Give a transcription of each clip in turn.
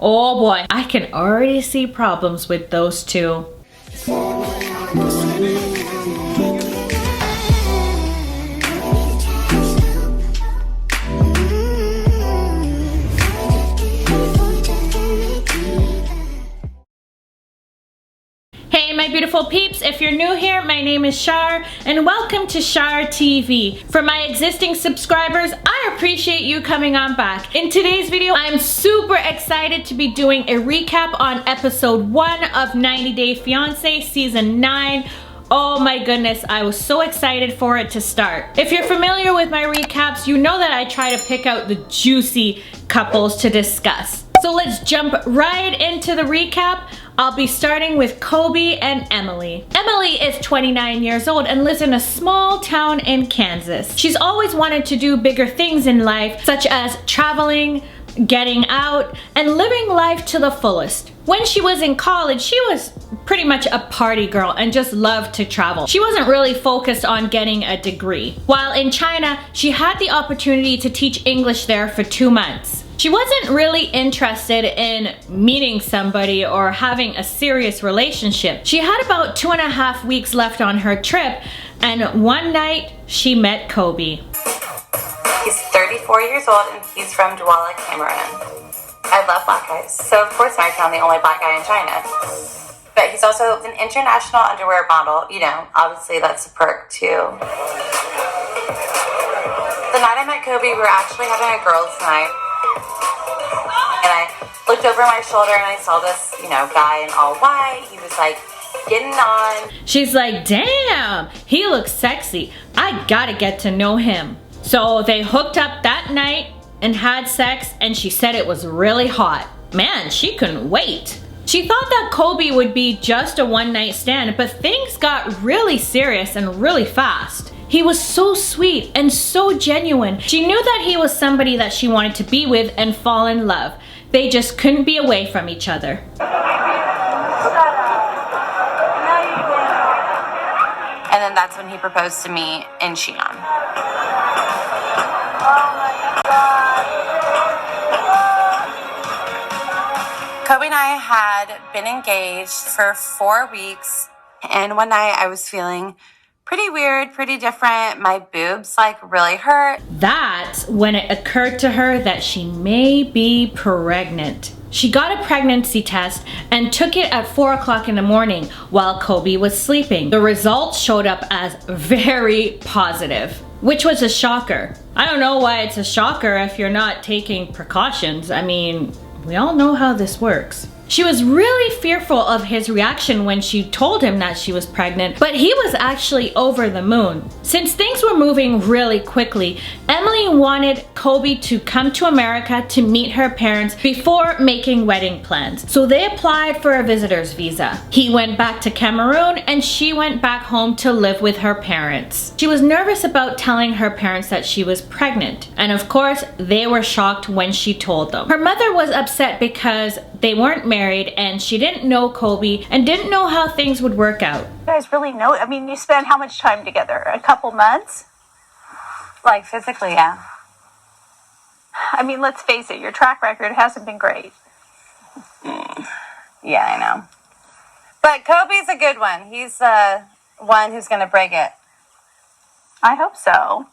Oh boy, I can already see problems with those two. Hey my beautiful peeps, if you're new here, my name is Char and welcome to Char TV. For my existing subscribers, I appreciate you coming on back. In today's video, I'm super excited to be doing a recap on episode 1 of 90 Day Fiancé season 9. Oh my goodness, I was so excited for it to start. If you're familiar with my recaps, you know that I try to pick out the juicy couples to discuss. So let's jump right into the recap. I'll be starting with Kobe and Emily. Emily is 29 years old and lives in a small town in Kansas. She's always wanted to do bigger things in life, such as traveling, getting out, and living life to the fullest. When she was in college, she was pretty much a party girl and just loved to travel. She wasn't really focused on getting a degree. While in China, she had the opportunity to teach English there for 2 months. She wasn't really interested in meeting somebody or having a serious relationship. She had about 2.5 weeks left on her trip, and one night she met Kobe. He's 34 years old and he's from Douala, Cameroon. I love black guys, so of course I found the only black guy in China. But he's also an international underwear model, you know, obviously that's a perk too. The night I met Kobe, we were actually having a girls' night. And I looked over my shoulder and I saw this, you know, guy in all white. He was like getting on. She's like, damn, he looks sexy. I gotta get to know him. So they hooked up that night and had sex, and she said it was really hot. Man, she couldn't wait. She thought that Kobe would be just a one-night stand, but things got really serious and really fast. He was so sweet and so genuine. She knew that he was somebody that she wanted to be with and fall in love. They just couldn't be away from each other. And then that's when he proposed to me in Xi'an. Kobe and I had been engaged for 4 weeks, and one night I was feeling pretty weird, pretty different. My boobs like really hurt. That's when it occurred to her that she may be pregnant. She got a pregnancy test and took it at 4 o'clock in the morning while Kobe was sleeping. The results showed up as very positive, which was a shocker. I don't know why it's a shocker if you're not taking precautions. I mean, we all know how this works. She was really fearful of his reaction when she told him that she was pregnant, but he was actually over the moon. Since things were moving really quickly, Emily wanted Kobe to come to America to meet her parents before making wedding plans. So they applied for a visitor's visa. He went back to Cameroon and she went back home to live with her parents. She was nervous about telling her parents that she was pregnant. And of course, they were shocked when she told them. Her mother was upset because they weren't married and she didn't know Kobe and didn't know how things would work out. You guys really know? I mean, you spend how much time together? A couple months? Like physically, yeah. I mean, let's face it, your track record hasn't been great. Yeah, I know. But Kobe's a good one. He's one who's gonna break it. I hope so.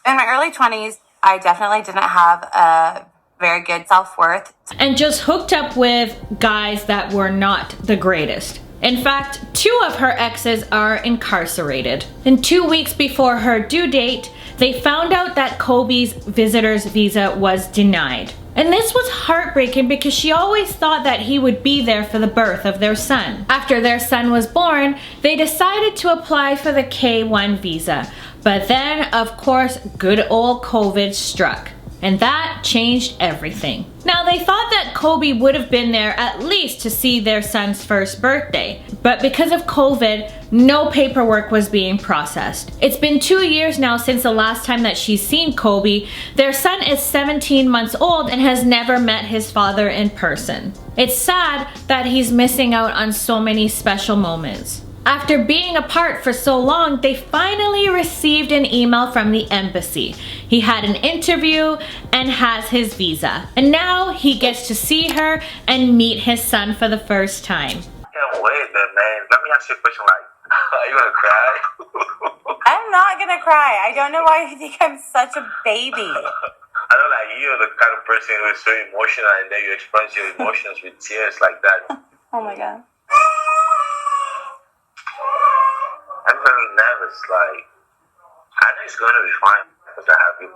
In my early 20s, I definitely didn't have a very good self-worth. And just hooked up with guys that were not the greatest. In fact, 2 of her exes are incarcerated. And 2 weeks before her due date, they found out that Kobe's visitor's visa was denied. And this was heartbreaking because she always thought that he would be there for the birth of their son. After their son was born, they decided to apply for the K1 visa. But then, of course, good old COVID struck. And that changed everything. Now, they thought that Kobe would have been there at least to see their son's first birthday. But because of COVID, no paperwork was being processed. It's been 2 years now since the last time that she's seen Kobe. Their son is 17 months old and has never met his father in person. It's sad that he's missing out on so many special moments. After being apart for so long, they finally received an email from the embassy. He had an interview and has his visa. And now he gets to see her and meet his son for the first time. Can't wait, man. Let me ask you a question, like, are you gonna cry? I'm not gonna cry. I don't know why you think I'm such a baby. I know, like, you're the kind of person who is very emotional and then you express your emotions with tears like that. Oh my god. I'm very nervous, like, I know it's gonna be fine because I have you.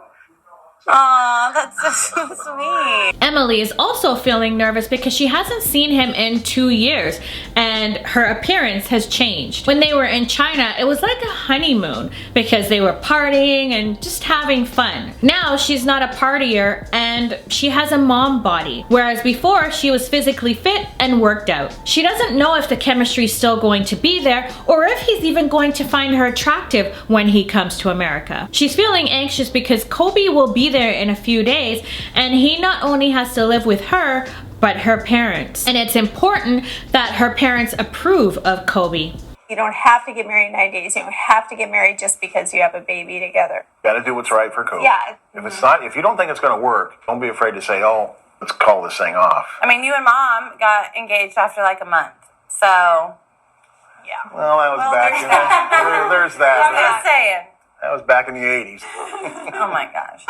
Aw, that's so sweet. Emily is also feeling nervous because she hasn't seen him in 2 years and her appearance has changed. When they were in China, it was like a honeymoon because they were partying and just having fun. Now she's not a partier and she has a mom body, whereas before she was physically fit and worked out. She doesn't know if the chemistry is still going to be there or if he's even going to find her attractive when he comes to America. She's feeling anxious because Kobe will be there in a few days and he not only has to live with her but her parents, and it's important that her parents approve of Kobe. You don't have to get married in 9 days. You don't have to get married just because you have a baby together. Got to do what's right for Kobe. Yeah. If it's not, if you don't think it's going to work, don't be afraid to say, "Oh, let's call this thing off." I mean, you and Mom got engaged after like a month, so yeah. Well, that was back. there's You know, there's that. I'm just saying. That was back in the '80s. Oh my gosh.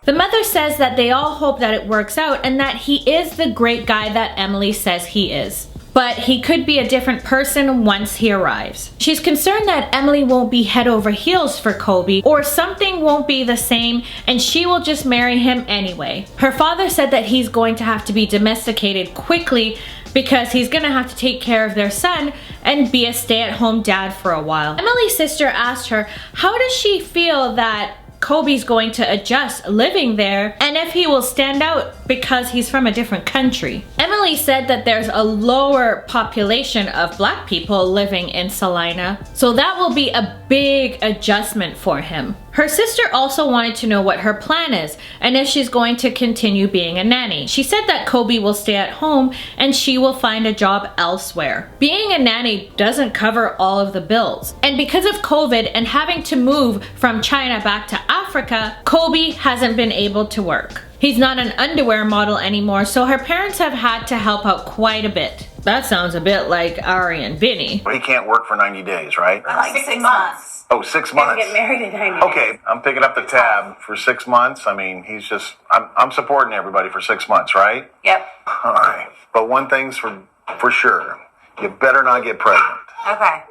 The mother says that they all hope that it works out and that he is the great guy that Emily says he is. But he could be a different person once he arrives. She's concerned that Emily won't be head over heels for Kobe or something won't be the same and she will just marry him anyway. Her father said that he's going to have to be domesticated quickly because he's gonna have to take care of their son and be a stay-at-home dad for a while. Emily's sister asked her, how does she feel that Kobe's going to adjust living there and if he will stand out because he's from a different country. Emily said that there's a lower population of black people living in Salina, so that will be a big adjustment for him. Her sister also wanted to know what her plan is and if she's going to continue being a nanny. She said that Kobe will stay at home and she will find a job elsewhere. Being a nanny doesn't cover all of the bills. And because of COVID and having to move from China back to Africa, Kobe hasn't been able to work. He's not an underwear model anymore, so her parents have had to help out quite a bit. That sounds a bit like Ari and Vinny. He can't work for 90 days, right? Like 6 months. Oh, 6 months. Get married in 90 days. Okay, I'm picking up the tab for 6 months. I mean, he's just, I'm supporting everybody for 6 months, right? Yep. All right. But one thing's for sure. You better not get pregnant. Okay.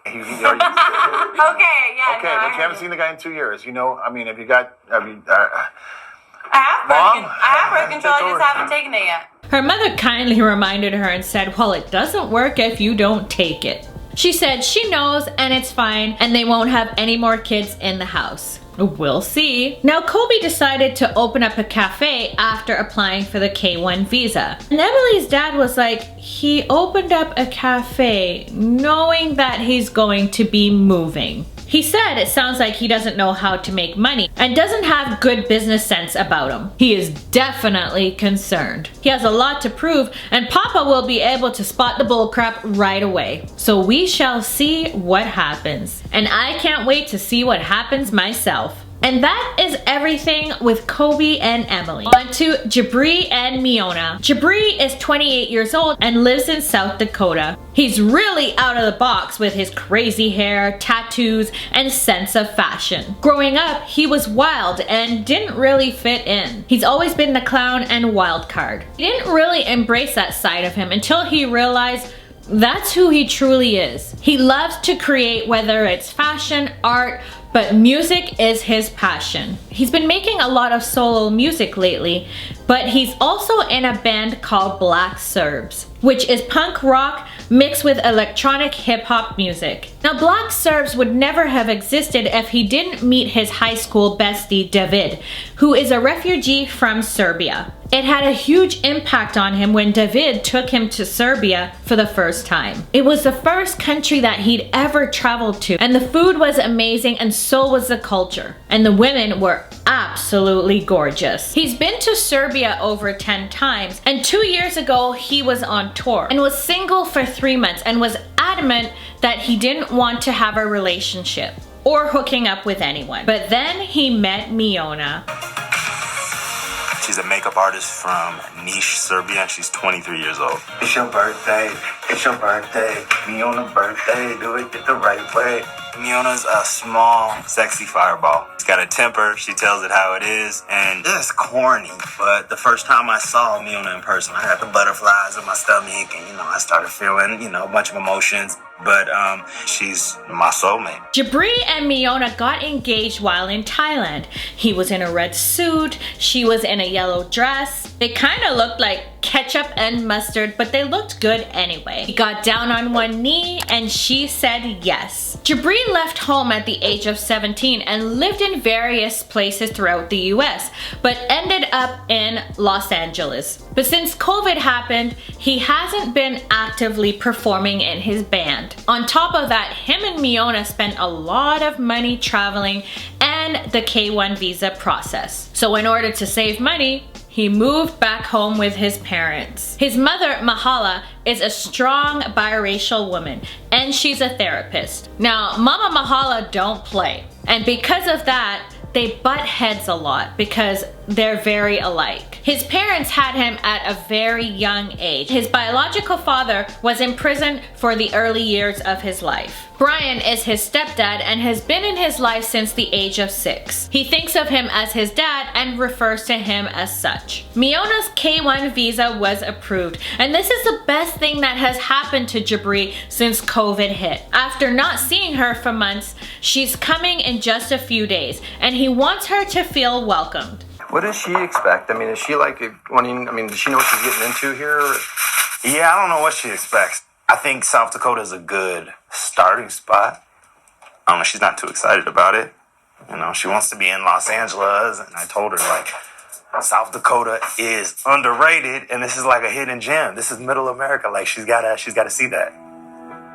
Okay, Okay, yeah. okay, but you haven't seen the guy in 2 years. You know, I mean, have you got, I have Mom? birth control, I just haven't taken it yet. Her mother kindly reminded her and said, well, it doesn't work if you don't take it. She said she knows and it's fine and they won't have any more kids in the house. We'll see. Now Kobe decided to open up a cafe after applying for the K1 visa. And Emily's dad was like, he opened up a cafe knowing that he's going to be moving. He said it sounds like he doesn't know how to make money and doesn't have good business sense about him. He is definitely concerned. He has a lot to prove and Papa will be able to spot the bullcrap right away. So we shall see what happens. And I can't wait to see what happens myself. And that is everything with Kobe and Emily. On to Jibri and Miona. Jibri is 28 years old and lives in South Dakota. He's really out of the box with his crazy hair, tattoos, and sense of fashion. Growing up, he was wild and didn't really fit in. He's always been the clown and wild card. He didn't really embrace that side of him until he realized that's who he truly is. He loves to create, whether it's fashion, art, but music is his passion. He's been making a lot of solo music lately, but he's also in a band called Black Serbs, which is punk rock mixed with electronic hip-hop music. Now Black Serbs would never have existed if he didn't meet his high school bestie David, who is a refugee from Serbia. It had a huge impact on him when David took him to Serbia for the first time. It was the first country that he'd ever traveled to, and the food was amazing and so was the culture. And the women were absolutely gorgeous. He's been to Serbia over 10 times, and 2 years ago he was on tour and was single for 3 months and was adamant that he didn't want to have a relationship or hooking up with anyone. But then he met Miona. She's a makeup artist from Niš, Serbia. She's 23 years old. It's your birthday. It's your birthday. Miona's birthday. Do it the right way. Miona's a small, sexy fireball. She's got a temper. She tells it how it is. And it's corny, but the first time I saw Miona in person, I had the butterflies in my stomach. And, I started feeling, a bunch of emotions. But she's my soulmate. Jibri and Miona got engaged while in Thailand. He was in a red suit. She was in a yellow dress. It kind of looked like ketchup and mustard, but they looked good anyway. He got down on one knee and she said yes. Jibri left home at the age of 17 and lived in various places throughout the US, but ended up in Los Angeles. But since COVID happened, he hasn't been actively performing in his band. On top of that, him and Miona spent a lot of money traveling and the K1 visa process. So in order to save money, he moved back home with his parents. His mother, Mahala, is a strong biracial woman and she's a therapist. Now, Mama Mahala don't play. And because of that, they butt heads a lot because they're very alike. His parents had him at a very young age. His biological father was in prison for the early years of his life. Brian is his stepdad and has been in his life since the age of 6. He thinks of him as his dad and refers to him as such. Miona's K1 visa was approved, and this is the best thing that has happened to Jibri since COVID hit. After not seeing her for months, she's coming in just a few days, and he wants her to feel welcomed. What does she expect? I mean, is she like wanting, does she know what she's getting into here? Yeah, I don't know what she expects. I think South Dakota is a good starting spot. I don't know, she's not too excited about it. She wants to be in Los Angeles, and I told her, South Dakota is underrated, and this is like a hidden gem. This is middle America. Like, she's gotta see that.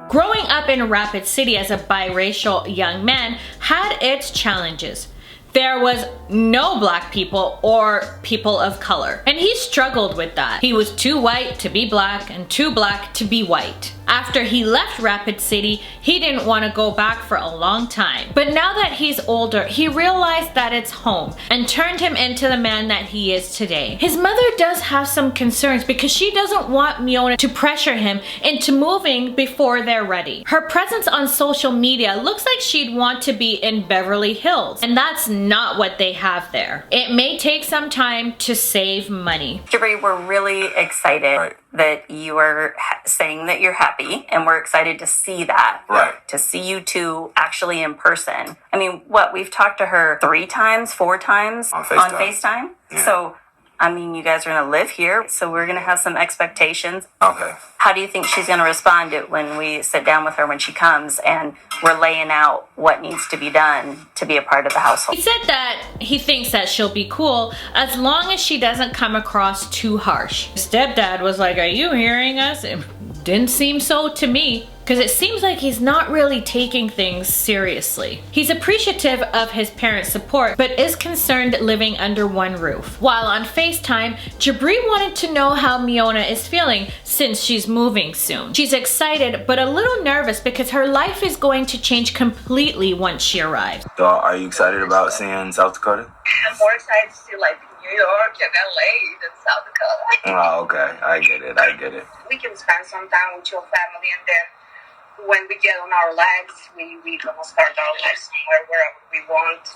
Growing up in Rapid City as a biracial young man had its challenges. There was no black people or people of color, and he struggled with that. He was too white to be black and too black to be white. After he left Rapid City, he didn't want to go back for a long time. But now that he's older, he realized that it's home and turned him into the man that he is today. His mother does have some concerns because she doesn't want Miona to pressure him into moving before they're ready. Her presence on social media looks like she'd want to be in Beverly Hills, and that's not what they have there. It may take some time to save money. Jibri, we're really excited that you are saying that you're happy, and we're excited to see that. Right. To see you two actually in person. We've talked to her 3 times, 4 times on FaceTime. Yeah. So, you guys are gonna live here, so we're gonna have some expectations. Okay. How do you think she's gonna respond to it when we sit down with her when she comes and we're laying out what needs to be done to be a part of the household? He said that he thinks that she'll be cool as long as she doesn't come across too harsh. His stepdad was like, "Are you hearing us?" It didn't seem so to me, because it seems like he's not really taking things seriously. He's appreciative of his parents' support, but is concerned living under one roof. While on FaceTime, Jibri wanted to know how Miona is feeling since she's moving soon. She's excited, but a little nervous because her life is going to change completely once she arrives. So, are you excited about seeing South Dakota? I'm more excited to see New York and LA than South Dakota. Oh, okay. I get it. We can spend some time with your family, and then when we get on our legs, we gonna start our life somewhere wherever we want.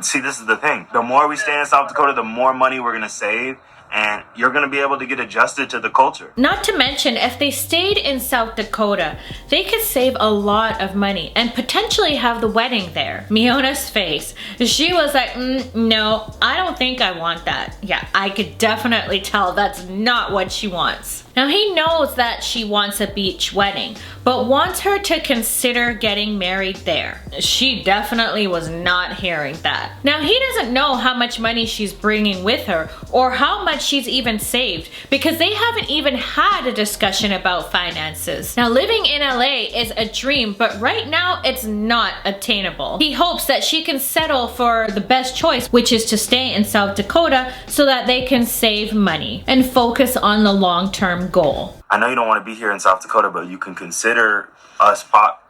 See, this is the thing. The more we stay in South Dakota, the more money we're gonna save, and you're gonna be able to get adjusted to the culture. Not to mention, if they stayed in South Dakota, they could save a lot of money and potentially have the wedding there. Miona's face, she was like, no, I don't think I want that. Yeah, I could definitely tell that's not what she wants. Now he knows that she wants a beach wedding, but wants her to consider getting married there. She definitely was not hearing that. Now he doesn't know how much money she's bringing with her or how much much she's even saved because they haven't even had a discussion about finances. Now, living in LA is a dream, but right now it's not attainable. He hopes that she can settle for the best choice, which is to stay in South Dakota so that they can save money and focus on the long-term goal. I know you don't want to be here in South Dakota, but you can consider us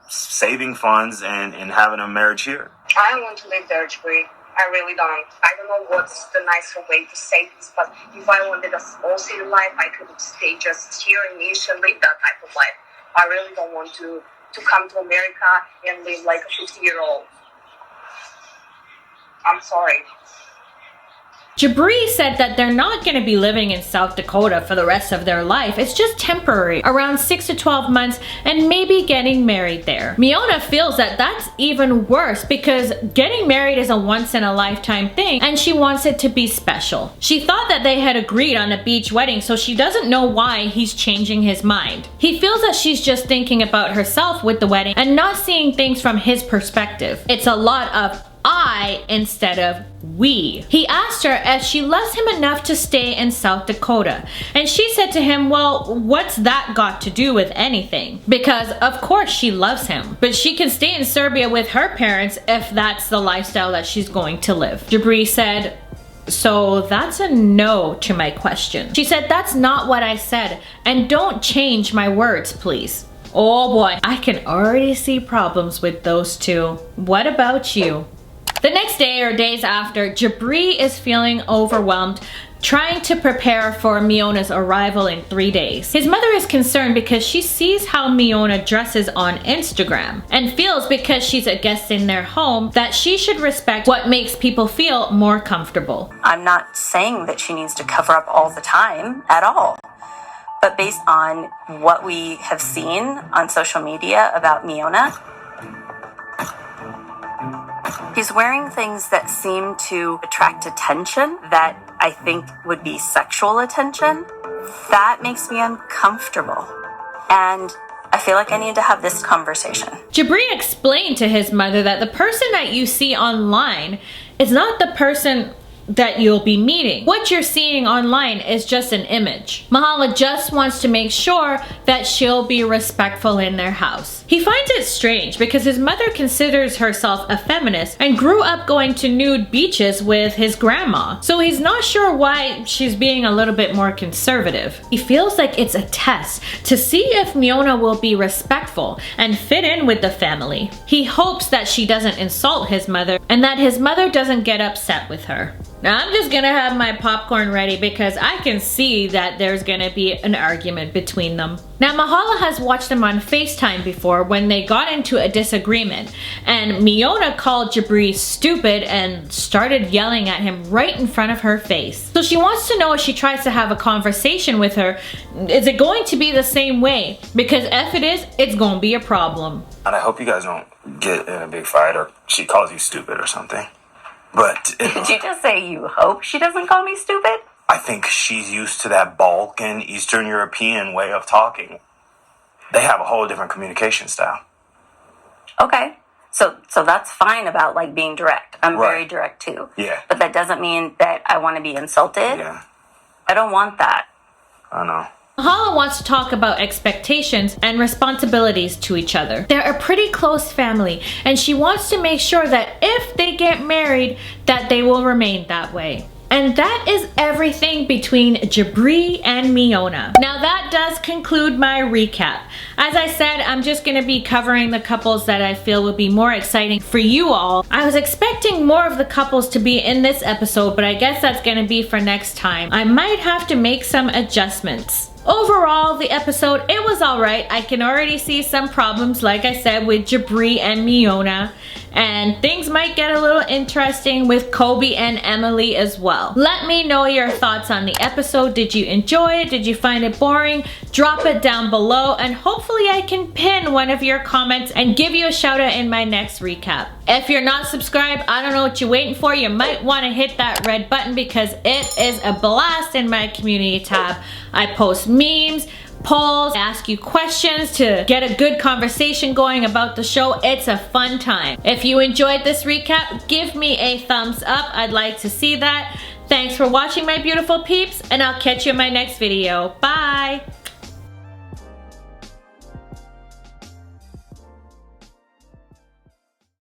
saving funds and having a marriage here. I don't want to live there, Jibri. I really don't. I don't know what's the nicer way to say this, but if I wanted a small city life, I could stay just here in Niche and live that type of life. I really don't want to come to America and live like a 50-year-old. I'm sorry. Jibri said that they're not going to be living in South Dakota for the rest of their life. It's just temporary, around 6 to 12 months, and maybe getting married there. Miona feels that that's even worse because getting married is a once-in-a-lifetime thing, and she wants it to be special. She thought that they had agreed on a beach wedding, so she doesn't know why he's changing his mind. He feels that she's just thinking about herself with the wedding and not seeing things from his perspective. It's a lot of I instead of we. He asked her if she loves him enough to stay in South Dakota, and she said to him, well, what's that got to do with anything? Because of course she loves him, but she can stay in Serbia with her parents if that's the lifestyle that she's going to live. Jibri said, so that's a no to my question. She said, that's not what I said, and don't change my words, please. Oh boy, I can already see problems with those two. What about you? The next day or days after, Jibri is feeling overwhelmed, trying to prepare for Miona's arrival in 3 days. His mother is concerned because she sees how Miona dresses on Instagram and feels because she's a guest in their home that she should respect what makes people feel more comfortable. I'm not saying that she needs to cover up all the time at all. But based on what we have seen on social media about Miona, he's wearing things that seem to attract attention that I think would be sexual attention. That makes me uncomfortable. And I feel like I need to have this conversation. Jibri explained to his mother that the person that you see online is not the person that you'll be meeting. What you're seeing online is just an image. Mahala just wants to make sure that she'll be respectful in their house. He finds it strange because his mother considers herself a feminist and grew up going to nude beaches with his grandma. So he's not sure why she's being a little bit more conservative. He feels like it's a test to see if Miona will be respectful and fit in with the family. He hopes that she doesn't insult his mother and that his mother doesn't get upset with her. Now I'm just gonna have my popcorn ready because I can see that there's gonna be an argument between them. Now Mahala has watched them on FaceTime before when they got into a disagreement, and Miona called Jibri stupid and started yelling at him right in front of her face. So she wants to know if she tries to have a conversation with her, is it going to be the same way? Because if it is, it's gonna be a problem. And I hope you guys don't get in a big fight or she calls you stupid or something. But Did you just say you hope she doesn't call me stupid? I think she's used to that Balkan, Eastern European way of talking. They have a whole different communication style. Okay. So that's fine about like being direct. I'm very direct too. Yeah. But that doesn't mean that I want to be insulted. Yeah. I don't want that. I know. Mahala wants to talk about expectations and responsibilities to each other. They're a pretty close family, and she wants to make sure that if they get married, that they will remain that way. And that is everything between Jibri and Miona. Now that does conclude my recap. As I said, I'm just gonna be covering the couples that I feel would be more exciting for you all. I was expecting more of the couples to be in this episode, but I guess that's gonna be for next time. I might have to make some adjustments. Overall, the episode, it was alright. I can already see some problems, like I said, with Jibri and Miona. And things might get a little interesting with Kobe and Emily as well. Let me know your thoughts on the episode. Did you enjoy it? Did you find it boring? Drop it down below, and hopefully I can pin one of your comments and give you a shout out in my next recap. If you're not subscribed, I don't know what you're waiting for. You might want to hit that red button because it is a blast in my community tab. I post memes, polls, ask you questions to get a good conversation going about the show. It's a fun time. If you enjoyed this recap, give me a thumbs up. I'd like to see that. Thanks for watching, my beautiful peeps, and I'll catch you in my next video. Bye!